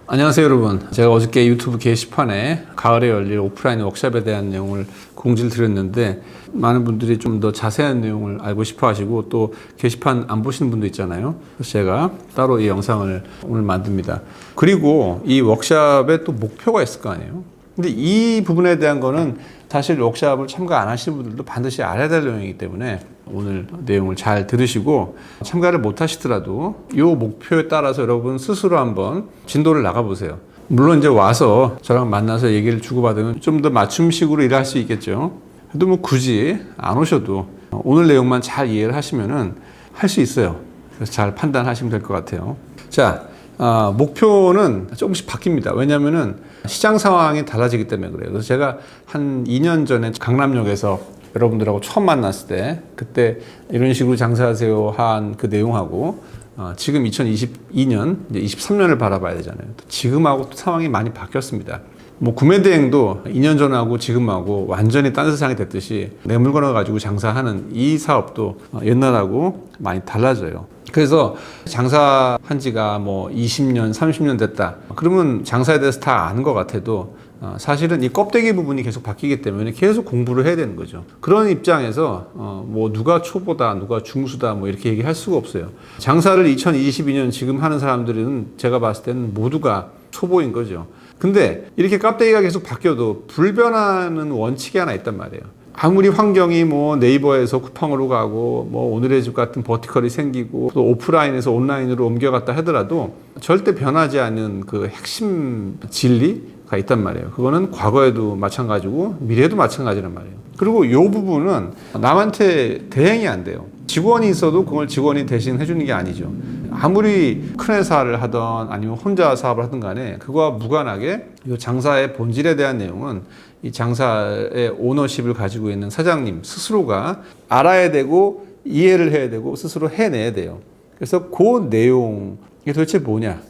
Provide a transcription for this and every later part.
안녕하세요 여러분. 제가 어저께 유튜브 게시판에 가을에 열릴 오프라인 워크숍에 대한 내용을 공지를 드렸는데 많은 분들이 좀 더 자세한 내용을 알고 싶어 하시고 또 게시판 안 보시는 분도 있잖아요. 그래서 제가 따로 이 영상을 오늘 만듭니다. 그리고 이 워크숍에 또 목표가 있을 거 아니에요. 근데 이 부분에 대한 거는 사실 워크숍을 참가 안 하시는 분들도 반드시 알아야 될 내용이기 때문에 오늘 내용을 잘 들으시고 참가를 못 하시더라도 이 목표에 따라서 여러분 스스로 한번 진도를 나가 보세요. 물론 이제 와서 저랑 만나서 얘기를 주고받으면 좀 더 맞춤식으로 일할 수 있겠죠. 그래도 뭐 굳이 안 오셔도 오늘 내용만 잘 이해를 하시면은 할 수 있어요. 그래서 잘 판단하시면 될 것 같아요. 자, 목표는 조금씩 바뀝니다. 왜냐면은 시장 상황이 달라지기 때문에 그래요. 그래서 제가 한 2년 전에 강남역에서 여러분들하고 처음 만났을 때 그때 이런 식으로 장사하세요 한 그 내용하고 지금 2022년 이제 23년을 바라봐야 되잖아요. 지금하고 또 상황이 많이 바뀌었습니다. 뭐 구매 대행도 2년 전하고 지금하고 완전히 딴 세상이 됐듯이 내 물건을 가지고 장사하는 이 사업도 옛날하고 많이 달라져요. 그래서 장사한 지가 뭐 20년, 30년 됐다. 그러면 장사에 대해서 다 아는 것 같아도 사실은 이 껍데기 부분이 계속 바뀌기 때문에 계속 공부를 해야 되는 거죠. 그런 입장에서 뭐 누가 초보다, 누가 중수다 뭐 이렇게 얘기할 수가 없어요. 장사를 2022년 지금 하는 사람들은 제가 봤을 때는 모두가 초보인 거죠. 근데 이렇게 껍데기가 계속 바뀌어도 불변하는 원칙이 하나 있단 말이에요. 아무리 환경이 뭐 네이버에서 쿠팡으로 가고 뭐 오늘의 집 같은 버티컬이 생기고 또 오프라인에서 온라인으로 옮겨갔다 하더라도 절대 변하지 않는 그 핵심 진리가 있단 말이에요. 그거는 과거에도 마찬가지고 미래에도 마찬가지란 말이에요. 그리고 이 부분은 남한테 대행이 안 돼요. 직원이 있어도 그걸 직원이 대신 해주는 게 아니죠. 아무리 큰 회사를 하던 아니면 혼자 사업을 하든 간에 그거와 무관하게 이 장사의 본질에 대한 내용은 이 장사의 오너십을 가지고 있는 사장님 스스로가 알아야 되고 이해를 해야 되고 스스로 해내야 돼요. 그래서 그 내용이 도대체 뭐냐?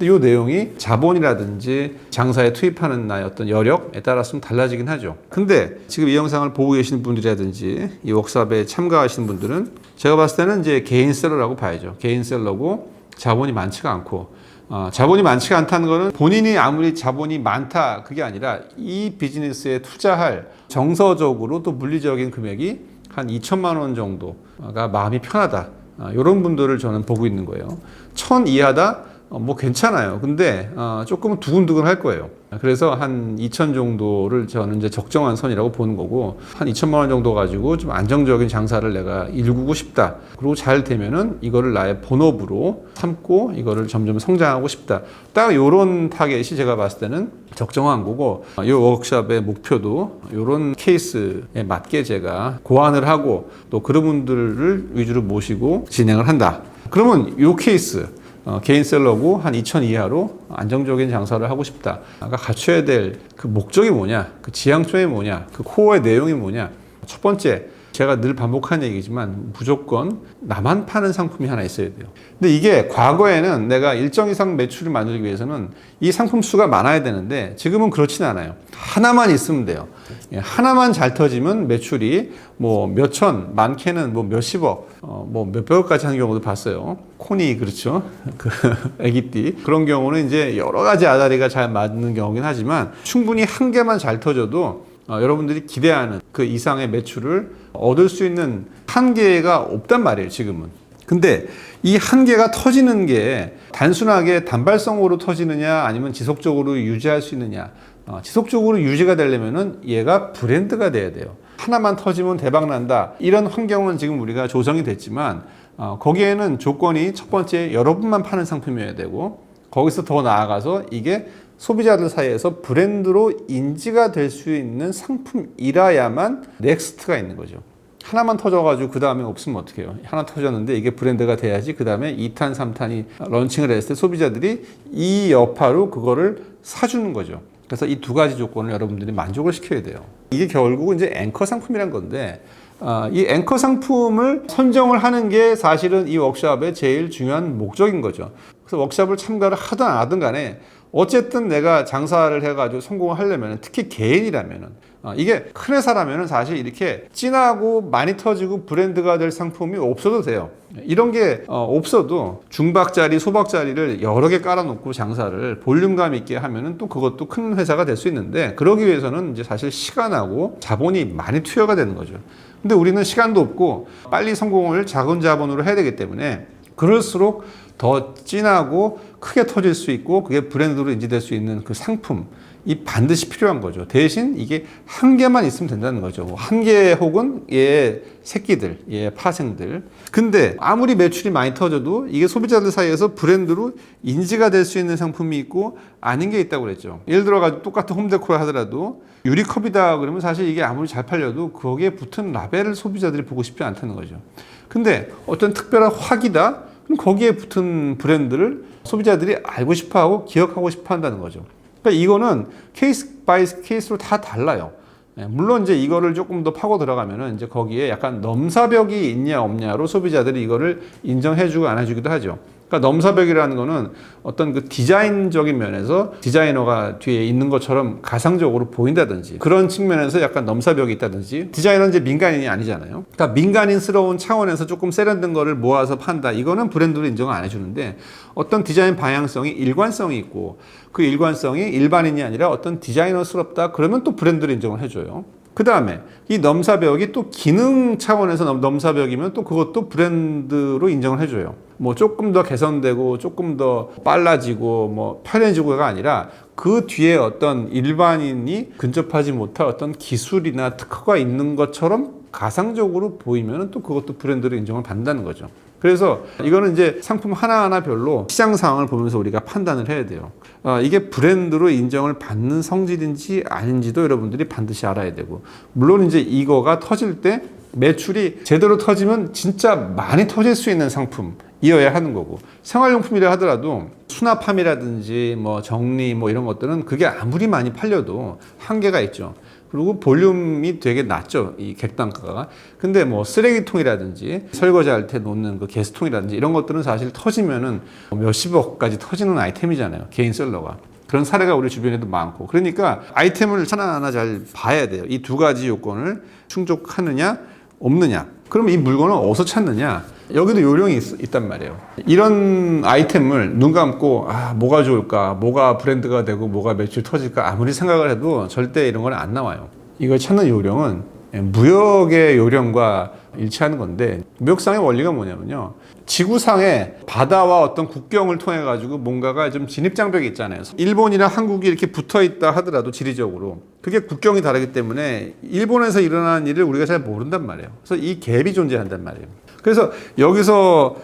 이 내용이 자본이라든지 장사에 투입하는 나의 어떤 여력에 따라서 좀 달라지긴 하죠. 근데 지금 이 영상을 보고 계시는 분들이라든지 이 워크숍에 참가하시는 분들은 제가 봤을 때는 이제 개인 셀러라고 봐야죠. 개인 셀러고 자본이 많지가 않고 자본이 많지가 않다는 거는 본인이 아무리 자본이 많다 그게 아니라 이 비즈니스에 투자할 정서적으로 또 물리적인 금액이 한 2천만 원 정도가 마음이 편하다. 이런 분들을 저는 보고 있는 거예요. 1,000 이하다? 뭐 괜찮아요. 근데 조금 두근두근 할 거예요. 그래서 한 2천 정도를 저는 이제 적정한 선이라고 보는 거고 한 2천만 원 정도 가지고 좀 안정적인 장사를 내가 일구고 싶다. 그리고 잘 되면은 이거를 나의 본업으로 삼고 이거를 점점 성장하고 싶다. 딱 요런 타겟이 제가 봤을 때는 적정한 거고 이 워크숍의 목표도 요런 케이스에 맞게 제가 고안을 하고 또 그런 분들을 위주로 모시고 진행을 한다. 그러면 요 케이스 개인 셀러고 한 2천 이하로 안정적인 장사를 하고 싶다. 아까 갖춰야 될 그 목적이 뭐냐, 그 지향점이 뭐냐, 그 코어의 내용이 뭐냐. 첫 번째, 제가 늘 반복하는 얘기지만 무조건 나만 파는 상품이 하나 있어야 돼요. 근데 이게 과거에는 내가 일정 이상 매출을 만들기 위해서는 이 상품 수가 많아야 되는데 지금은 그렇진 않아요. 하나만 있으면 돼요. 하나만 잘 터지면 매출이 뭐 몇천, 많게는 뭐 몇십억, 뭐 몇백억까지 하는 경우도 봤어요. 코니 그렇죠. 그 애기띠 그런 경우는 이제 여러 가지 아다리가 잘 맞는 경우긴 하지만 충분히 한 개만 잘 터져도 여러분들이 기대하는 그 이상의 매출을 얻을 수 있는 한계가 없단 말이에요, 지금은. 근데 이 한계가 터지는 게 단순하게 단발성으로 터지느냐 아니면 지속적으로 유지할 수 있느냐. 지속적으로 유지가 되려면은 얘가 브랜드가 돼야 돼요. 하나만 터지면 대박 난다. 이런 환경은 지금 우리가 조성이 됐지만 거기에는 조건이 첫 번째 여러분만 파는 상품이어야 되고 거기서 더 나아가서 이게 소비자들 사이에서 브랜드로 인지가 될 수 있는 상품이라야만 넥스트가 있는 거죠. 하나만 터져가지고 그 다음에 없으면 어떡해요. 하나 터졌는데 이게 브랜드가 돼야지 그 다음에 2탄, 3탄이 런칭을 했을 때 소비자들이 이 여파로 그거를 사주는 거죠. 그래서 이 두 가지 조건을 여러분들이 만족을 시켜야 돼요. 이게 결국 이제 앵커 상품이란 건데 이 앵커 상품을 선정을 하는 게 사실은 이 워크숍의 제일 중요한 목적인 거죠. 그래서 워크숍을 참가를 하든 안 하든 간에 어쨌든 내가 장사를 해가지고 성공을 하려면, 특히 개인이라면은, 이게 큰 회사라면은 사실 이렇게 진하고 많이 터지고 브랜드가 될 상품이 없어도 돼요. 이런 게 없어도 중박자리, 소박자리를 여러 개 깔아놓고 장사를 볼륨감 있게 하면은 또 그것도 큰 회사가 될 수 있는데, 그러기 위해서는 이제 사실 시간하고 자본이 많이 투여가 되는 거죠. 근데 우리는 시간도 없고 빨리 성공을 작은 자본으로 해야 되기 때문에 그럴수록 더 진하고 크게 터질 수 있고 그게 브랜드로 인지될 수 있는 그 상품, 이 반드시 필요한 거죠. 대신 이게 한 개만 있으면 된다는 거죠. 한 개 혹은 얘 새끼들, 얘 파생들. 근데 아무리 매출이 많이 터져도 이게 소비자들 사이에서 브랜드로 인지가 될 수 있는 상품이 있고 아닌 게 있다고 그랬죠. 예를 들어 똑같은 홈데코를 하더라도 유리컵이다 그러면 사실 이게 아무리 잘 팔려도 거기에 붙은 라벨을 소비자들이 보고 싶지 않다는 거죠. 근데 어떤 특별한 화기다? 그럼 거기에 붙은 브랜드를 소비자들이 알고 싶어하고 기억하고 싶어 한다는 거죠. 그러니까 이거는 케이스 바이 케이스로 다 달라요. 물론 이제 이거를 조금 더 파고 들어가면은 이제 거기에 약간 넘사벽이 있냐 없냐로 소비자들이 이거를 인정해주고 안 해주기도 하죠. 그러니까 넘사벽이라는 거는 어떤 그 디자인적인 면에서 디자이너가 뒤에 있는 것처럼 가상적으로 보인다든지 그런 측면에서 약간 넘사벽이 있다든지, 디자이너는 이제 민간인이 아니잖아요. 그러니까 민간인스러운 차원에서 조금 세련된 거를 모아서 판다. 이거는 브랜드로 인정을 안 해주는데, 어떤 디자인 방향성이 일관성이 있고 그 일관성이 일반인이 아니라 어떤 디자이너스럽다. 그러면 또 브랜드로 인정을 해줘요. 그 다음에 이 넘사벽이 또 기능 차원에서 넘사벽이면 또 그것도 브랜드로 인정을 해줘요. 뭐 조금 더 개선되고 조금 더 빨라지고 뭐 편해지고가 아니라 그 뒤에 어떤 일반인이 근접하지 못할 어떤 기술이나 특허가 있는 것처럼 가상적으로 보이면 또 그것도 브랜드로 인정을 받는다는 거죠. 그래서 이거는 이제 상품 하나하나 별로 시장 상황을 보면서 우리가 판단을 해야 돼요. 이게 브랜드로 인정을 받는 성질인지 아닌지도 여러분들이 반드시 알아야 되고, 물론 이제 이거가 터질 때 매출이 제대로 터지면 진짜 많이 터질 수 있는 상품이어야 하는 거고, 생활용품이라 하더라도 수납함이라든지 뭐 정리 뭐 이런 것들은 그게 아무리 많이 팔려도 한계가 있죠. 그리고 볼륨이 되게 낮죠, 이 객단가가. 근데 뭐 쓰레기통이라든지 설거지할 때 놓는 그 게스통이라든지 이런 것들은 사실 터지면은 몇십억까지 터지는 아이템이잖아요, 개인 셀러가. 그런 사례가 우리 주변에도 많고. 그러니까 아이템을 하나하나 잘 봐야 돼요. 이 두 가지 요건을 충족하느냐 없느냐. 그럼 이 물건을 어디서 찾느냐? 여기도 요령이 있단 말이에요. 이런 아이템을 눈 감고 뭐가 좋을까, 뭐가 브랜드가 되고 뭐가 매출 터질까 아무리 생각을 해도 절대 이런 건 안 나와요. 이걸 찾는 요령은 무역의 요령과 일치하는 건데, 무역상의 원리가 뭐냐면요, 지구상의 바다와 어떤 국경을 통해 가지고 뭔가가 좀 진입장벽이 있잖아요. 일본이나 한국이 이렇게 붙어 있다 하더라도 지리적으로 그게 국경이 다르기 때문에 일본에서 일어나는 일을 우리가 잘 모른단 말이에요. 그래서 이 갭이 존재한단 말이에요. 그래서 여기서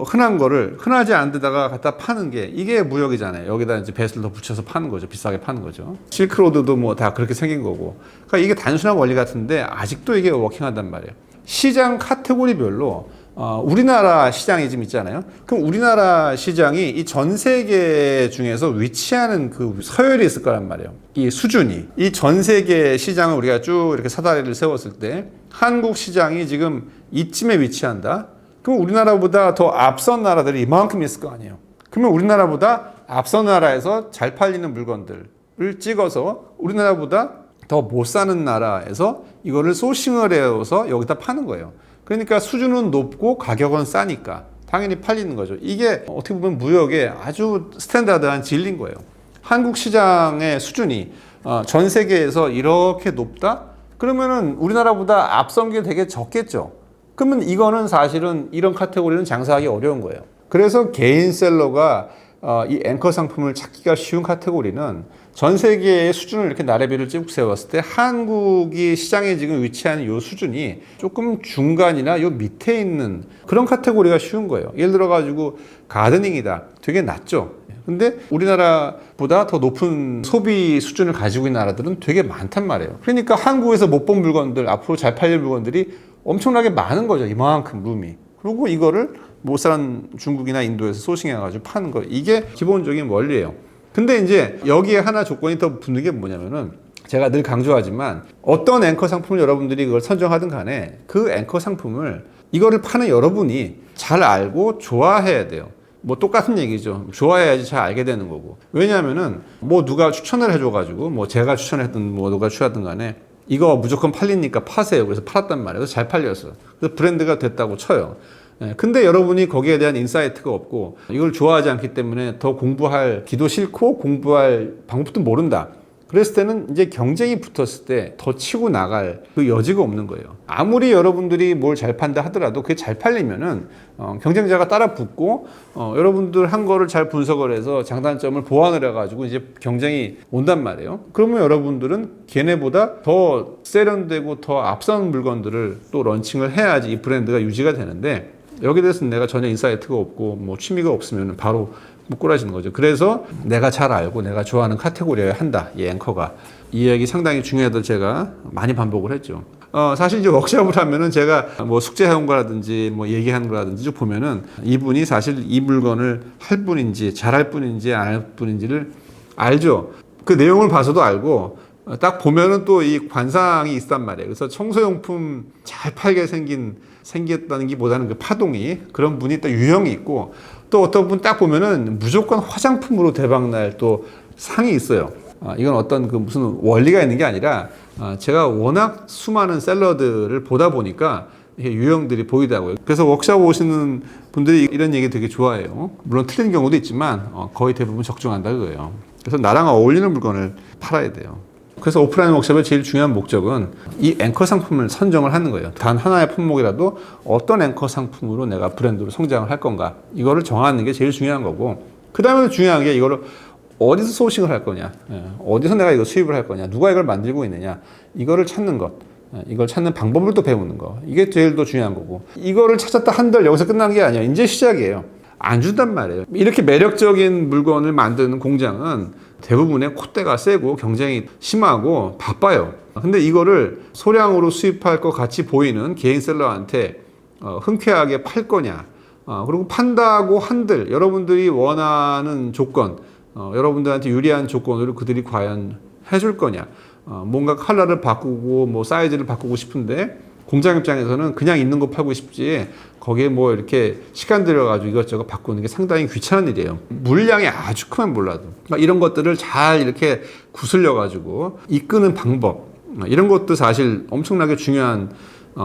흔한 거를 흔하지 않은 데다가 갖다 파는 게 이게 무역이잖아요. 여기다 이제 배수를 더 붙여서 파는 거죠. 비싸게 파는 거죠. 실크로드도 뭐 다 그렇게 생긴 거고. 그러니까 이게 단순한 원리 같은데 아직도 이게 워킹한단 말이에요. 시장 카테고리별로 우리나라 시장이 지금 있잖아요. 그럼 우리나라 시장이 이 전 세계 중에서 위치하는 그 서열이 있을 거란 말이에요. 이 수준이. 이 전 세계 시장을 우리가 쭉 이렇게 사다리를 세웠을 때 한국 시장이 지금 이쯤에 위치한다. 그럼 우리나라보다 더 앞선 나라들이 이만큼 있을 거 아니에요. 그러면 우리나라보다 앞선 나라에서 잘 팔리는 물건들을 찍어서 우리나라보다 더 못 사는 나라에서 이거를 소싱을 해서 여기다 파는 거예요. 그러니까 수준은 높고 가격은 싸니까 당연히 팔리는 거죠. 이게 어떻게 보면 무역의 아주 스탠다드한 진리인 거예요. 한국 시장의 수준이 전 세계에서 이렇게 높다? 그러면은 우리나라보다 앞선 게 되게 적겠죠. 그러면 이거는 사실은 이런 카테고리는 장사하기 어려운 거예요. 그래서 개인 셀러가 이 앵커 상품을 찾기가 쉬운 카테고리는 전 세계의 수준을 이렇게 나래비를 쭉 세웠을 때 한국이 시장에 지금 위치하는 이 수준이 조금 중간이나 요 밑에 있는 그런 카테고리가 쉬운 거예요. 예를 들어 가지고 가드닝이다. 되게 낮죠. 근데 우리나라보다 더 높은 소비 수준을 가지고 있는 나라들은 되게 많단 말이에요. 그러니까 한국에서 못 본 물건들, 앞으로 잘 팔릴 물건들이 엄청나게 많은 거죠. 이만큼 룸이. 그리고 이거를 못 사는 중국이나 인도에서 소싱해가지고 파는 거. 이게 기본적인 원리예요. 근데 이제 여기에 하나 조건이 더 붙는 게 뭐냐면은, 제가 늘 강조하지만 어떤 앵커 상품을 여러분들이 그걸 선정하든 간에 그 앵커 상품을 이거를 파는 여러분이 잘 알고 좋아해야 돼요. 뭐 똑같은 얘기죠. 좋아해야지 잘 알게 되는 거고. 왜냐하면은 뭐 누가 추천을 해줘가지고 뭐 제가 추천했든 뭐 누가 추천하든 간에 이거 무조건 팔리니까 파세요. 그래서 팔았단 말이에요. 그래서 잘 팔렸어. 그래서 브랜드가 됐다고 쳐요. 근데 여러분이 거기에 대한 인사이트가 없고 이걸 좋아하지 않기 때문에 더 공부할 기도 싫고 공부할 방법도 모른다. 그랬을 때는 이제 경쟁이 붙었을 때 더 치고 나갈 그 여지가 없는 거예요. 아무리 여러분들이 뭘 잘 판다 하더라도 그게 잘 팔리면은 경쟁자가 따라 붙고 여러분들 한 거를 잘 분석을 해서 장단점을 보완을 해가지고 이제 경쟁이 온단 말이에요. 그러면 여러분들은 걔네보다 더 세련되고 더 앞선 물건들을 또 런칭을 해야지 이 브랜드가 유지가 되는데 여기에 대해서는 내가 전혀 인사이트가 없고 뭐 취미가 없으면 바로 못 꼬라지는 거죠. 그래서 내가 잘 알고 내가 좋아하는 카테고리에 한다. 이 앵커가. 이 얘기 상당히 중요하다고 제가 많이 반복을 했죠. 사실 이제 워크숍을 하면은 제가 뭐 숙제해온 거라든지 뭐 얘기하는 거라든지 쭉 보면은 이분이 사실 이 물건을 할 분인지 잘할 분인지 안 할 분인지를 알죠. 그 내용을 봐서도 알고 딱 보면은 또 이 관상이 있단 말이에요. 그래서 청소용품 잘 팔게 생겼다는 게 보다는 그 파동이 그런 분이 또 유형이 있고 또 어떤 분 딱 보면은 무조건 화장품으로 대박날 또 상이 있어요. 이건 어떤 그 무슨 원리가 있는 게 아니라 제가 워낙 수많은 샐러드를 보다 보니까 이게 유형들이 보이더라고요. 그래서 워크숍 오시는 분들이 이런 얘기 되게 좋아해요. 물론 틀린 경우도 있지만 거의 대부분 적중한다 그거예요. 그래서 나랑 어울리는 물건을 팔아야 돼요. 그래서 오프라인 워크숍의 제일 중요한 목적은 이 앵커 상품을 선정을 하는 거예요. 단 하나의 품목이라도 어떤 앵커 상품으로 내가 브랜드로 성장을 할 건가 이거를 정하는 게 제일 중요한 거고 그 다음에 중요한 게 이거를 어디서 소싱을 할 거냐 어디서 내가 이거 수입을 할 거냐 누가 이걸 만들고 있느냐 이거를 찾는 것 이걸 찾는 방법을 또 배우는 거 이게 제일 더 중요한 거고 이거를 찾았다 한들 여기서 끝난 게 아니야 이제 시작이에요. 안 준단 말이에요. 이렇게 매력적인 물건을 만드는 공장은 대부분의 콧대가 세고 경쟁이 심하고 바빠요. 근데 이거를 소량으로 수입할 것 같이 보이는 개인 셀러한테 흔쾌하게 팔 거냐 그리고 판다고 한들 여러분들이 원하는 조건 여러분들한테 유리한 조건으로 그들이 과연 해줄 거냐 뭔가 컬러를 바꾸고 뭐 사이즈를 바꾸고 싶은데 공장 입장에서는 그냥 있는 거 팔고 싶지 거기에 뭐 이렇게 시간 들여가지고 이것저것 바꾸는 게 상당히 귀찮은 일이에요. 물량이 아주 크면 몰라도 이런 것들을 잘 이렇게 구슬려가지고 이끄는 방법 이런 것도 사실 엄청나게 중요한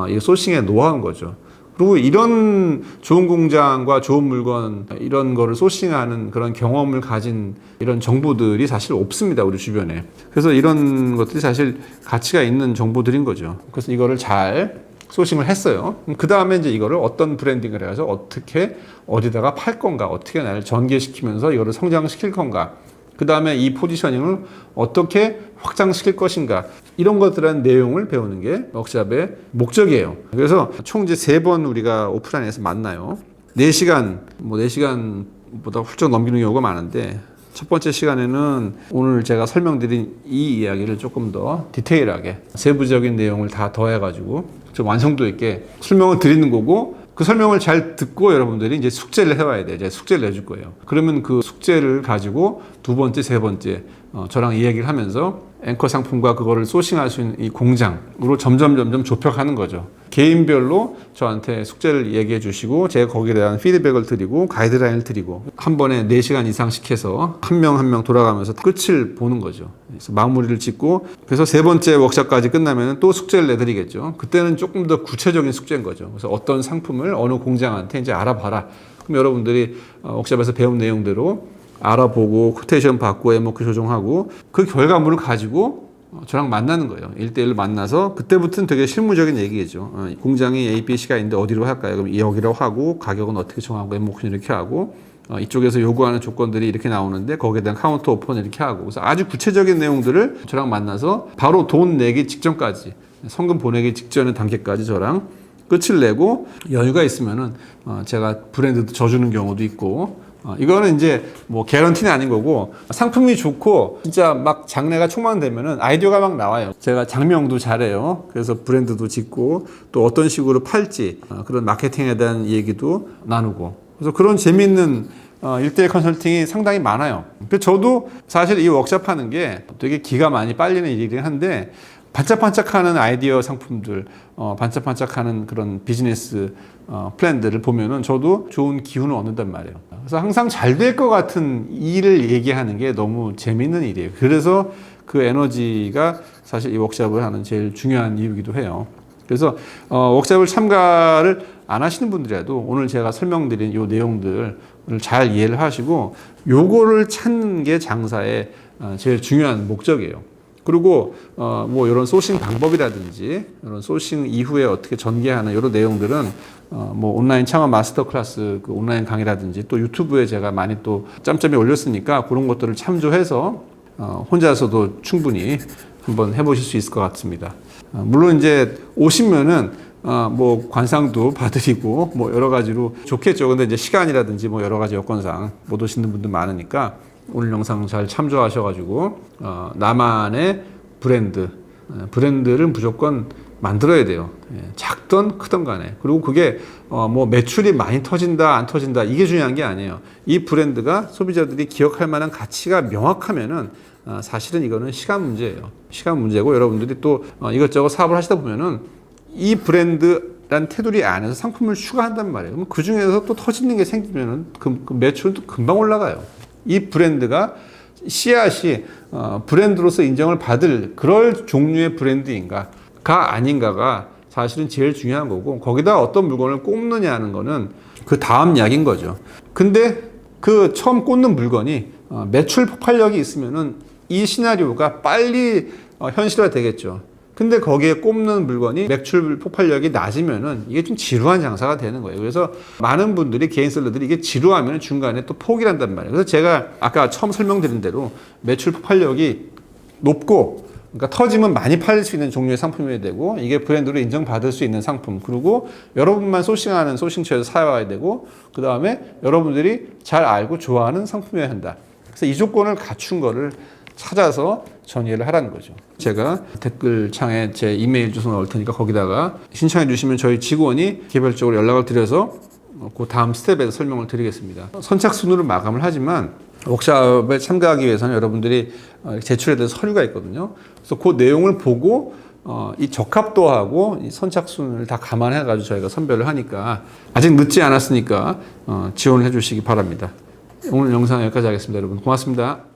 이 소싱의 노하우인 거죠. 그리고 이런 좋은 공장과 좋은 물건 이런 거를 소싱하는 그런 경험을 가진 이런 정보들이 사실 없습니다 우리 주변에. 그래서 이런 것들이 사실 가치가 있는 정보들인 거죠. 그래서 이거를 잘 소싱을 했어요. 그 다음에 이제 이거를 어떤 브랜딩을 해서 어떻게 어디다가 팔 건가 어떻게 나를 전개시키면서 이거를 성장시킬 건가 그 다음에 이 포지셔닝을 어떻게 확장시킬 것인가 이런 것들한 내용을 배우는 게 워크숍의 목적이에요. 그래서 총 이제 3번 우리가 오프라인에서 만나요. 4시간 뭐 4시간보다 훌쩍 넘기는 경우가 많은데 첫 번째 시간에는 오늘 제가 설명드린 이 이야기를 조금 더 디테일하게 세부적인 내용을 다 더해가지고 좀 완성도 있게 설명을 드리는 거고 그 설명을 잘 듣고 여러분들이 이제 숙제를 해와야 돼요. 이제 숙제를 내줄 거예요. 그러면 그 숙제를 가지고 두 번째, 세 번째 저랑 이야기를 하면서 앵커 상품과 그거를 소싱할 수 있는 이 공장으로 점점 좁혀가는 거죠. 개인별로 저한테 숙제를 얘기해 주시고 제가 거기에 대한 피드백을 드리고 가이드라인을 드리고 한 번에 4시간 이상씩 해서 한 명 한 명 돌아가면서 끝을 보는 거죠. 그래서 마무리를 짓고 그래서 3번째 워크숍까지 끝나면 또 숙제를 내드리겠죠. 그때는 조금 더 구체적인 숙제인 거죠. 그래서 어떤 상품을 어느 공장한테 이제 알아봐라. 그럼 여러분들이 워크숍에서 배운 내용대로 알아보고 코테이션 받고 MOQ 조정하고 그 결과물을 가지고 저랑 만나는 거예요. 1대1로 만나서 그때부터는 되게 실무적인 얘기겠죠. 공장이 A, B, C가 있는데 어디로 할까요? 그럼 여기로 하고 가격은 어떻게 정하고 MOQ는 이렇게 하고 이쪽에서 요구하는 조건들이 이렇게 나오는데 거기에 대한 카운터 오퍼는 이렇게 하고 그래서 아주 구체적인 내용들을 저랑 만나서 바로 돈 내기 직전까지 성금 보내기 직전의 단계까지 저랑 끝을 내고 여유가 있으면은 제가 브랜드도 져주는 경우도 있고 이거는 이제 뭐 개런티는 아닌 거고 상품이 좋고 진짜 막 장래가 촉망되면은 아이디어가 막 나와요. 제가 장명도 잘해요. 그래서 브랜드도 짓고 또 어떤 식으로 팔지 그런 마케팅에 대한 얘기도 나누고 그래서 그런 재미있는 1대1 컨설팅이 상당히 많아요. 근데 저도 사실 이 워크숍 하는 게 되게 기가 많이 빨리는 일이긴 한데 반짝반짝하는 아이디어 상품들, 반짝반짝하는 그런 비즈니스 플랜들을 보면은 저도 좋은 기운을 얻는단 말이에요. 그래서 항상 잘 될 것 같은 일을 얘기하는 게 너무 재밌는 일이에요. 그래서 그 에너지가 사실 이 워크숍을 하는 제일 중요한 이유이기도 해요. 그래서 워크숍을 참가를 안 하시는 분들이라도 오늘 제가 설명드린 이 내용들을 잘 이해를 하시고 요거를 찾는 게 장사의 제일 중요한 목적이에요. 그리고 뭐 이런 소싱 방법이라든지 이런 소싱 이후에 어떻게 전개하는 이런 내용들은 뭐 온라인 창업 마스터 클래스 그 온라인 강의라든지 또 유튜브에 제가 많이 또 짬짬이 올렸으니까 그런 것들을 참조해서 혼자서도 충분히 한번 해보실 수 있을 것 같습니다. 물론 이제 오시면은 뭐 관상도 봐드리고 뭐 여러 가지로 좋겠죠. 근데 이제 시간이라든지 뭐 여러 가지 여건상 못 오시는 분들 많으니까 오늘 영상 잘 참조하셔가지고 나만의 브랜드를 무조건 만들어야 돼요. 작던 크던 간에. 그리고 그게 뭐 매출이 많이 터진다 안 터진다 이게 중요한 게 아니에요. 이 브랜드가 소비자들이 기억할 만한 가치가 명확하면은 사실은 이거는 시간 문제예요. 시간 문제고 여러분들이 또 이것저것 사업을 하시다 보면은 이 브랜드란 테두리 안에서 상품을 추가한단 말이에요. 그럼 그 중에서 또 터지는 게 생기면은 그 매출은 또 금방 올라가요. 이 브랜드가 씨앗이 브랜드로서 인정을 받을 그럴 종류의 브랜드인가가 아닌가가 사실은 제일 중요한 거고 거기다 어떤 물건을 꼽느냐 하는 거는 그 다음 약인 거죠. 근데 그 처음 꽂는 물건이 매출 폭발력이 있으면은 이 시나리오가 빨리 현실화 되겠죠. 근데 거기에 꼽는 물건이 매출 폭발력이 낮으면은 이게 좀 지루한 장사가 되는 거예요. 그래서 많은 분들이 개인 셀러들이 이게 지루하면 중간에 또 포기를 한단 말이에요. 그래서 제가 아까 처음 설명드린 대로 매출 폭발력이 높고 그러니까 터지면 많이 팔릴 수 있는 종류의 상품이어야 되고 이게 브랜드로 인정받을 수 있는 상품 그리고 여러분만 소싱하는 소싱처에서 사와야 되고 그 다음에 여러분들이 잘 알고 좋아하는 상품이어야 한다. 그래서 이 조건을 갖춘 거를 찾아서 전이해를 하라는 거죠. 제가 댓글창에 제 이메일 주소 넣을 테니까 거기다가 신청해 주시면 저희 직원이 개별적으로 연락을 드려서 그 다음 스텝에서 설명을 드리겠습니다. 선착순으로 마감을 하지만 워크숍에 참가하기 위해서는 여러분들이 제출해야 될 서류가 있거든요. 그래서 그 내용을 보고 이 적합도하고 이 선착순을 다 감안해 가지고 저희가 선별을 하니까 아직 늦지 않았으니까 지원을 해 주시기 바랍니다. 오늘 영상 여기까지 하겠습니다. 여러분 고맙습니다.